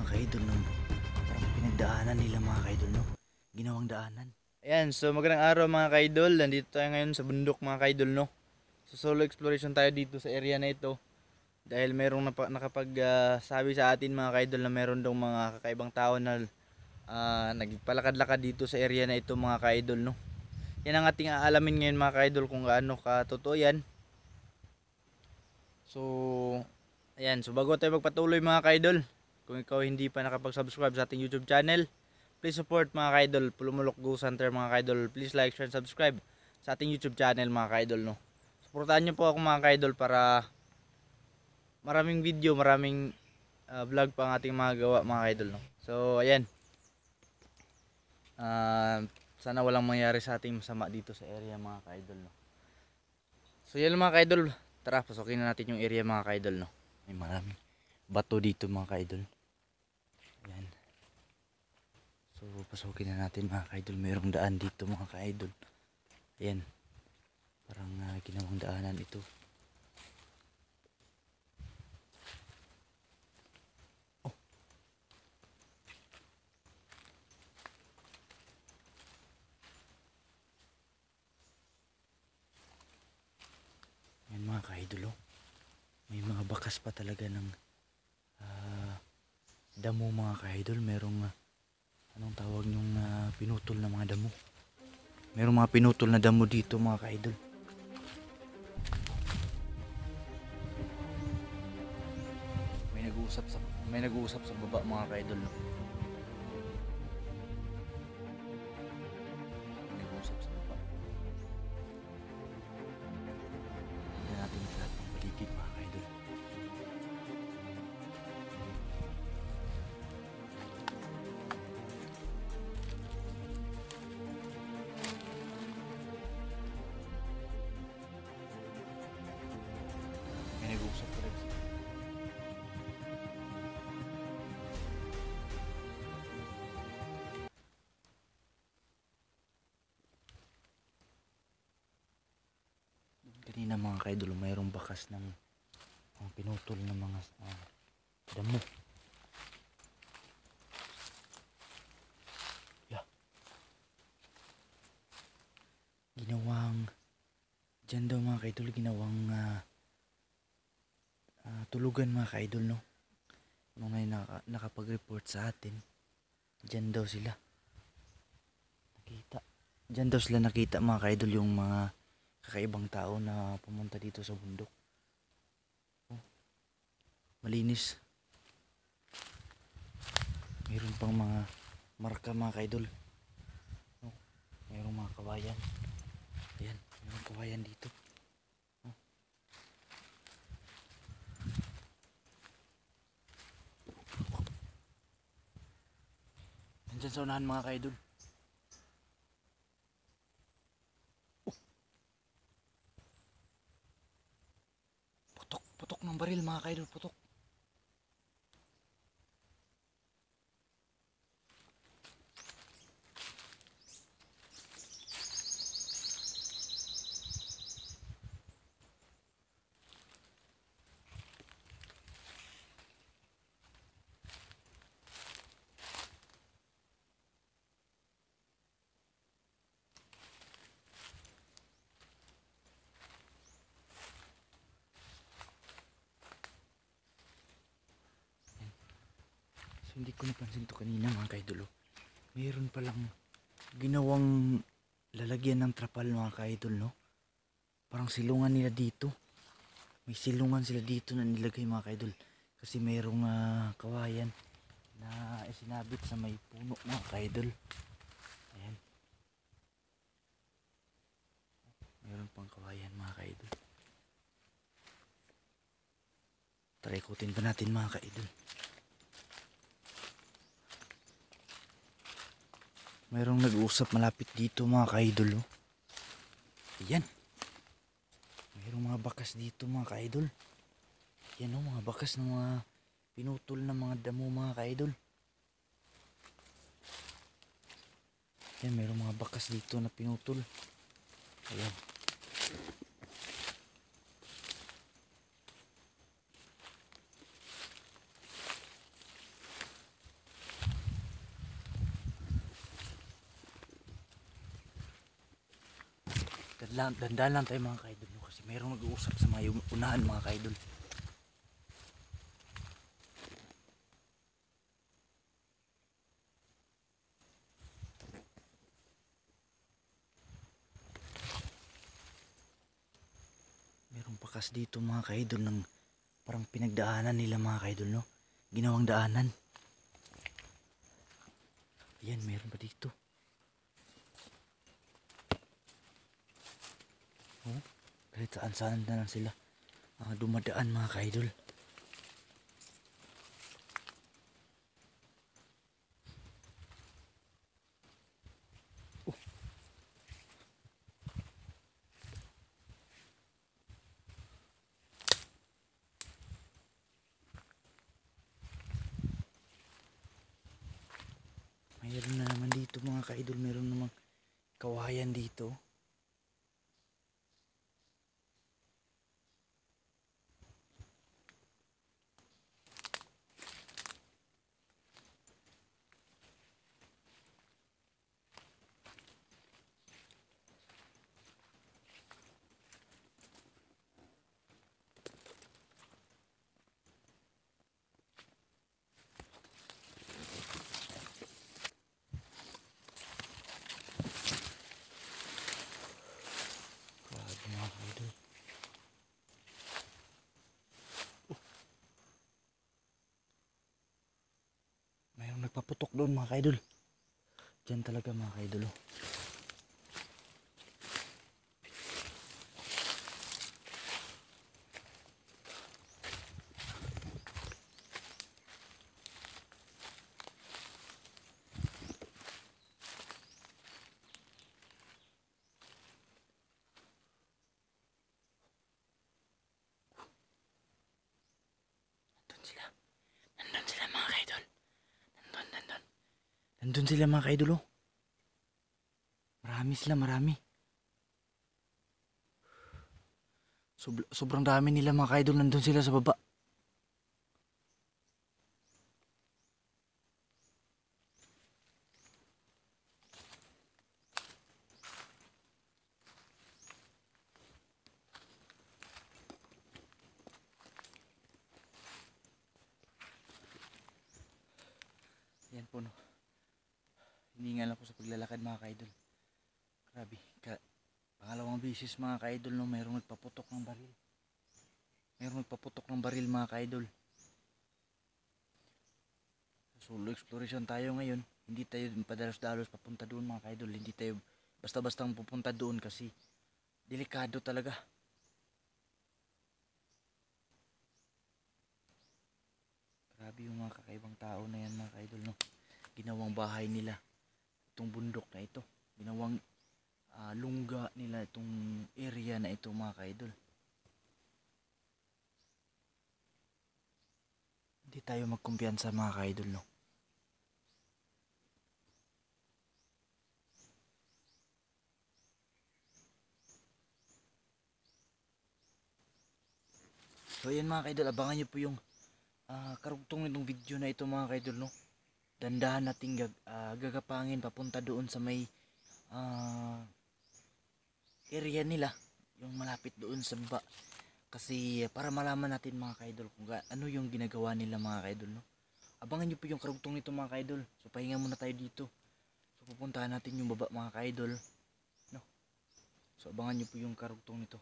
mga kaidol ng parang pinagdaanan nila mga kaidol, no? Ginawang daanan. Ayan, so magandang araw mga kaidol. Nandito tayo ngayon sa bundok mga kaidol, no? So solo exploration tayo dito sa area na ito. Dahil merong sabi sa atin mga kaidol na meron daw mga kakaibang tao na nagpalakad-lakad dito sa area na ito mga kaidol, no? Yan ang ating aalamin ngayon mga kaidol kung gaano katotoo yan. So, ayan. So bago tayo magpatuloy mga kaidol, kung ikaw hindi pa nakapag-subscribe sa ating YouTube channel, please support mga kaidol, Pulumulok Ghost Hunter mga kaidol. Please like, share, and subscribe sa ating YouTube channel mga kaidol, no. Suportahan niyo po ako mga kaidol para maraming video, maraming vlog pa ang ating mga gawa mga kaidol, no. So, ayan. Sana walang mangyari sa ating masama dito sa area mga kaidol, no. So, yan mga kaidol. Tara, pasokin na natin yung area mga kaidol, no. May maraming bato dito mga kaidol. Ayan. So pasukin na natin mga kaidol. Mayroong daan dito mga kaidol. Ayan. Parang ginawang daanan ito. Oh. Ayan mga kaidol, oh. May mga bakas pa talaga ng damo mga kaidol. Merong anong tawag yung pinutol na mga damo. Merong mga pinutol na damo dito mga kaidol. May nag-uusap sa baba mga kaidol, no? May nag-uusap sa baba. Tingnan natin lahat ng paligid mga kaidol. May nag-uusap pa rin. Kanina mga kaidol, mayroong bakas ng pinutol ng mga damo. Yeah. Ginawang dyan daw mga kaidol, ginawang tulugan mga kaidol, no? Nung may nakapag-report sa atin, dyan daw sila nakita. Dyan daw sila nakita mga kaidol yung mga kakaibang tao na pumunta dito sa bundok. Oh, malinis. Mayroon pang mga marka mga kaidol. Oh, mayroong mga kawayan. Ayan, mayroong kawayan dito. Oh. Nandyan sa unahan mga kaidol. Putok ng baril mga kaidol, putok. Hindi ko napansin to kanina mga kaidol. Mayroon palang ginawang lalagyan ng trapal mga kaidol, no? Parang silungan nila dito. May silungan sila dito na nilagay mga kaidol. Kasi mayroong kawayan na isinabit sa may puno mga kaidol. Ayan. Mayroon pang kawayan mga kaidol. Tara, ikutin pa natin mga kaidol. Mayroong nag-uusap malapit dito mga kaidol, oh. Ayan. Mayroong mga bakas dito mga kaidol. Yan, oh, mga bakas ng mga pinutol na mga damo mga kaidol. Yan, mayroong mga bakas dito na pinutol. Ayan. Dandan lang tayo mga kaidol, no? Kasi mayroong nag-uusap sa mga unahan mga kaidol. Merong bakas dito mga kaidol ng parang pinagdaanan nila mga kaidol, no? Ginawang daanan. Ayan, meron pa dito. Oh, kahit saan na lang sila dumadaan mga kaidol. Oh. Mayroon na naman dito mga kaidol, meron namang kawayan dito. Grabe mga kaidol. Mayroong nagpaputok doon mga kaidol. Diyan talaga mga kaidol. Oh. Nandun sila mga kaidol. Nandun sila mga kaidol. Oh. Marami sila, marami. Sobrang dami nila mga kaidol, nandun sila sa baba. Yan po no. Hiningal ako sa paglalakad mga kaidol. Grabe. Pangalawang bisis mga kaidol no, mayroong nagpaputok ng baril. Mayroong nagpaputok ng baril mga kaidol. Solo exploration tayo ngayon. Hindi tayo padalos-dalos papunta doon mga kaidol. Hindi tayo basta-bastang pupunta doon kasi delikado talaga. Grabe yung mga kakaibang tao na yan mga kaidol no. Ginawang bahay nila itong bundok na ito. Ginawang lungga nila itong area na ito mga kaidol. Hindi tayo magkumpiyansa mga kaidol no. So yan mga kaidol, abangan nyo po yung karugtong nitong video na ito mga kaidol no. Dandahan nating gagapangin papunta doon sa may area nila, yung malapit doon sa baba. Kasi para malaman natin mga kaidol kung ano yung ginagawa nila mga kaidol no. Abangan nyo po yung karugtong nito mga kaidol. So pahinga muna tayo dito. So pupuntahan natin yung baba mga kaidol no. So abangan nyo po yung karugtong nito.